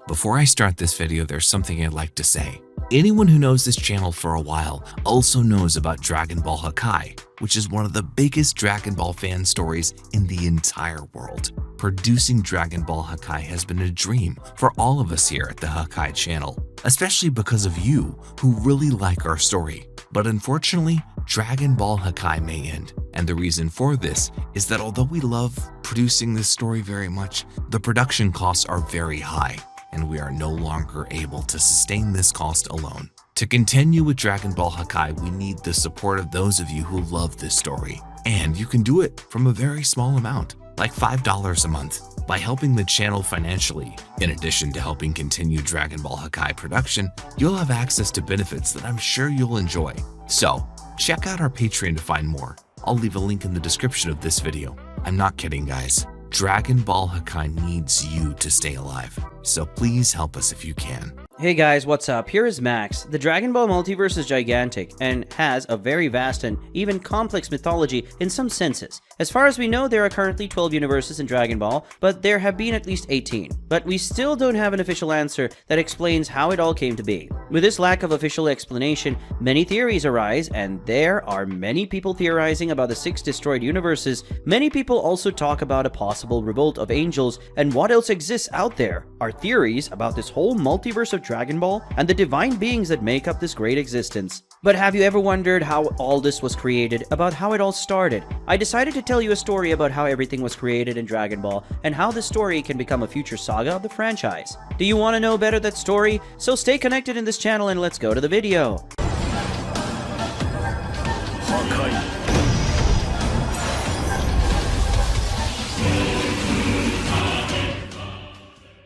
Before I start this video, there's something I'd like to say. Anyone who knows this channel for a while also knows about Dragon Ball Hakai, which is one of the biggest Dragon Ball fan stories in the entire world. Producing Dragon Ball Hakai has been a dream for all of us here at the Hakai channel, especially because of you who really like our story. But unfortunately, Dragon Ball Hakai may end, and the reason for this is that although we love producing this story very much, the production costs are very high, and we are no longer able to sustain this cost alone. To continue with Dragon Ball Hakai, we need the support of those of you who love this story, and you can do it from a very small amount, like $5 a month. By helping the channel financially, in addition to helping continue Dragon Ball Hakai production, you'll have access to benefits that I'm sure you'll enjoy. So, check out our Patreon to find more. I'll leave a link in the description of this video. I'm not kidding, guys. Dragon Ball Hakai needs you to stay alive, so please help us if you can. Hey guys, what's up? Here is Max. The Dragon Ball multiverse is gigantic and has a very vast and even complex mythology in some senses. As far as we know, there are currently 12 universes in Dragon Ball, but there have been at least 18. But we still don't have an official answer that explains how it all came to be. With this lack of official explanation, many theories arise, and there are many people theorizing about the 6 destroyed universes. Many people also talk about a possible revolt of angels, and what else exists out there are theories about this whole multiverse of Dragon Ball and the divine beings that make up this great existence. But have you ever wondered how all this was created, about how it all started? I decided to tell you a story about how everything was created in Dragon Ball and how this story can become a future saga of the franchise. Do you want to know better that story? So stay connected in this channel and let's go to the video.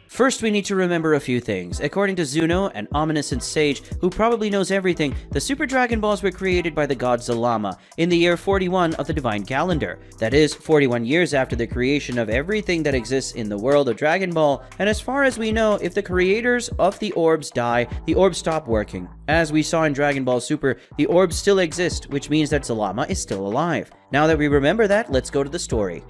First, we need to remember a few things. According to ZENO, an omniscient sage who probably knows everything, the Super Dragon Balls were created by the god Zalama in the year 41 of the divine calendar. That is, 41 years after the creation of everything that exists in the world of Dragon Ball, and as far as we know, if the creators of the orbs die, the orbs stop working. As we saw in Dragon Ball Super, the orbs still exist, which means that Zalama is still alive. Now that we remember that, let's go to the story.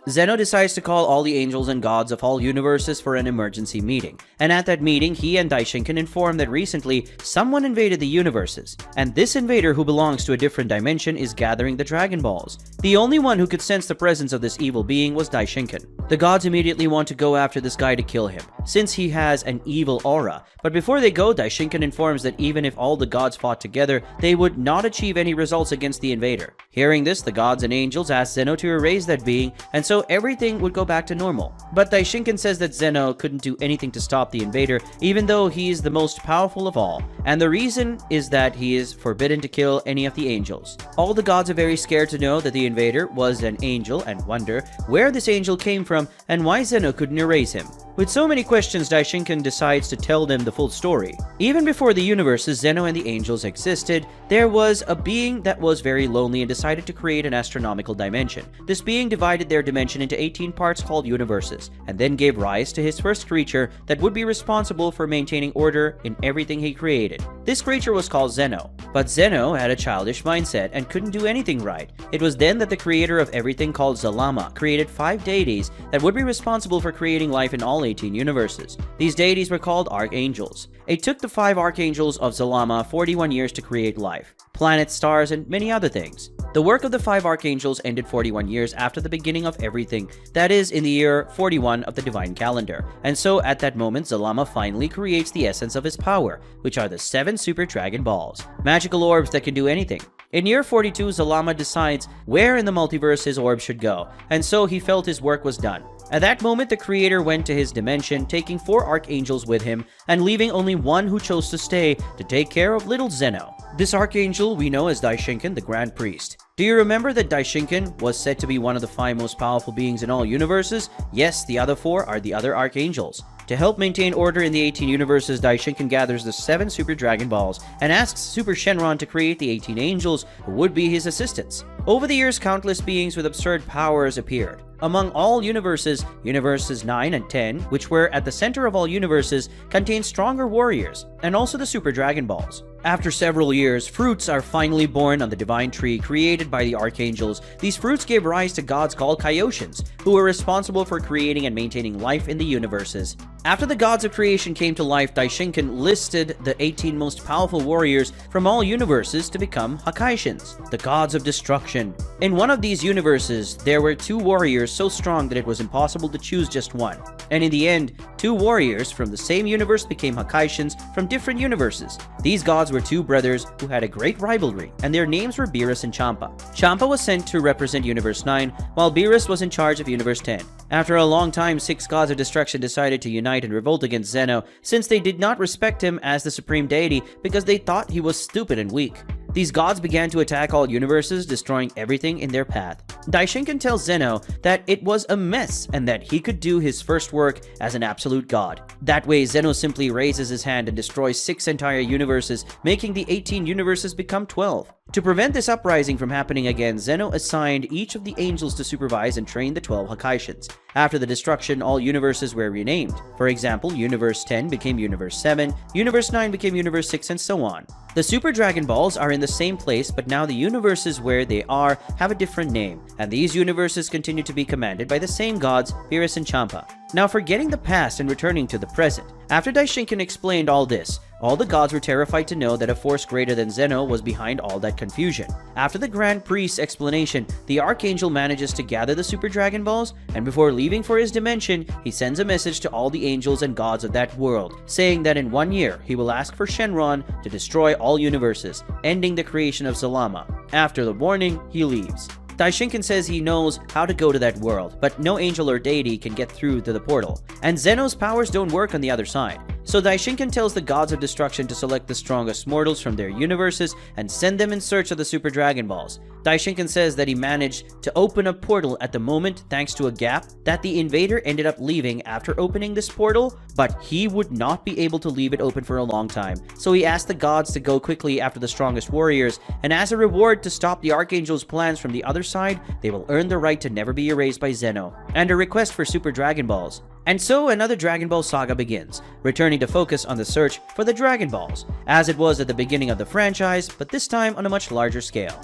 ZENO decides to call all the angels and gods of all universes for an emergency meeting. And at that meeting, he and Daishinkan inform that recently, someone invaded the universes. And this invader, who belongs to a different dimension, is gathering the Dragon Balls. The only one who could sense the presence of this evil being was Daishinkan. The gods immediately want to go after this guy to kill him, since he has an evil aura. But before they go, Daishinkan informs that even if all the gods fought together, they would not achieve any results against the invader. Hearing this, the gods and angels ask ZENO to erase that being, and so everything would go back to normal. But Daishinkan says that ZENO couldn't do anything to stop the invader, even though he is the most powerful of all. And the reason is that he is forbidden to kill any of the angels. All the gods are very scared to know that the invader was an angel and wonder where this angel came from and why ZENO couldn't erase him. With so many questions, Daishinkan decides to tell them the full story. Even before the universes, ZENO and the angels existed, there was a being that was very lonely and decided to create an astronomical dimension. This being divided their dimension into 18 parts called universes, and then gave rise to his first creature that would be responsible for maintaining order in everything he created. This creature was called ZENO, but ZENO had a childish mindset and couldn't do anything right. It was then that the creator of everything called Zalama created 5 deities that would be responsible for creating life in all 18 universes. These deities were called archangels. It took the 5 archangels of Zalama 41 years to create life, planets, stars, and many other things. The work of the 5 archangels ended 41 years after the beginning of everything, that is, in the year 41 of the divine calendar. And so at that moment, Zalama finally creates the essence of his power, which are the 7 Super Dragon Balls, magical orbs that can do anything. In year 42, Zalama decides where in the multiverse his orb should go, and so he felt his work was done. At that moment, the creator went to his dimension, taking 4 archangels with him, and leaving only one who chose to stay to take care of little ZENO. This archangel we know as Daishinkan, the Grand Priest. Do you remember that Daishinkan was said to be one of the 5 most powerful beings in all universes? Yes, the other 4 are the other archangels. To help maintain order in the 18 universes, Daishinkan gathers the 7 Super Dragon Balls and asks Super Shenron to create the 18 angels who would be his assistants. Over the years, countless beings with absurd powers appeared. Among all universes, universes 9 and 10, which were at the center of all universes, contained stronger warriors, and also the Super Dragon Balls. After several years, fruits are finally born on the divine tree created by the archangels. These fruits gave rise to gods called Kaioshins, who were responsible for creating and maintaining life in the universes. After the gods of creation came to life, Daishinkan listed the 18 most powerful warriors from all universes to become Hakaishins, the gods of destruction. In one of these universes, there were 2 warriors so strong that it was impossible to choose just one. And in the end, 2 warriors from the same universe became Hakaishins from different universes. These gods were 2 brothers who had a great rivalry, and their names were Beerus and Champa. Champa was sent to represent Universe 9, while Beerus was in charge of Universe 10. After a long time, 6 gods of destruction decided to unite and revolt against ZENO, since they did not respect him as the supreme deity because they thought he was stupid and weak. These gods began to attack all universes, destroying everything in their path. Daishinkan tells ZENO that it was a mess and that he could do his first work as an absolute god. That way, ZENO simply raises his hand and destroys 6 entire universes, making the 18 universes become 12. To prevent this uprising from happening again, ZENO assigned each of the angels to supervise and train the 12 Hakaishins. After the destruction, all universes were renamed. For example, Universe 10 became Universe 7, Universe 9 became Universe 6, and so on. The Super Dragon Balls are in the same place, but now the universes where they are have a different name, and these universes continue to be commanded by the same gods, Beerus and Champa. Now, forgetting the past and returning to the present. After Daishinkan explained all this, all the gods were terrified to know that a force greater than ZENO was behind all that confusion. After the Grand Priest's explanation, the Archangel manages to gather the Super Dragon Balls, and before leaving for his dimension, he sends a message to all the angels and gods of that world, saying that in 1 year, he will ask for Shenron to destroy all universes, ending the creation of Zalama. After the warning, he leaves. Daishinkan says he knows how to go to that world, but no angel or deity can get through to the portal, and ZENO's powers don't work on the other side. So Daishinkan tells the gods of destruction to select the strongest mortals from their universes and send them in search of the Super Dragon Balls. Daishinkan says that he managed to open a portal at the moment thanks to a gap that the invader ended up leaving after opening this portal, but he would not be able to leave it open for a long time. So he asked the gods to go quickly after the strongest warriors, and as a reward to stop the Archangel's plans from the other side, they will earn the right to never be erased by ZENO, and a request for Super Dragon Balls. And so another Dragon Ball saga begins, returning to focus on the search for the Dragon Balls, as it was at the beginning of the franchise, but this time on a much larger scale.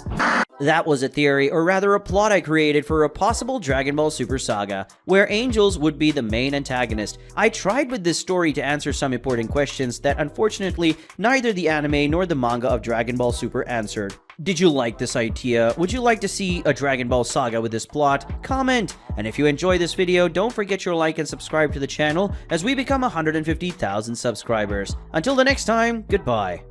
That was a theory, or rather a plot I created for a possible Dragon Ball Super saga, where angels would be the main antagonist. I tried with this story to answer some important questions that unfortunately neither the anime nor the manga of Dragon Ball Super answered. Did you like this idea? Would you like to see a Dragon Ball saga with this plot? Comment! And if you enjoy this video, don't forget your like and subscribe to the channel as we become 150,000 subscribers. Until the next time, goodbye.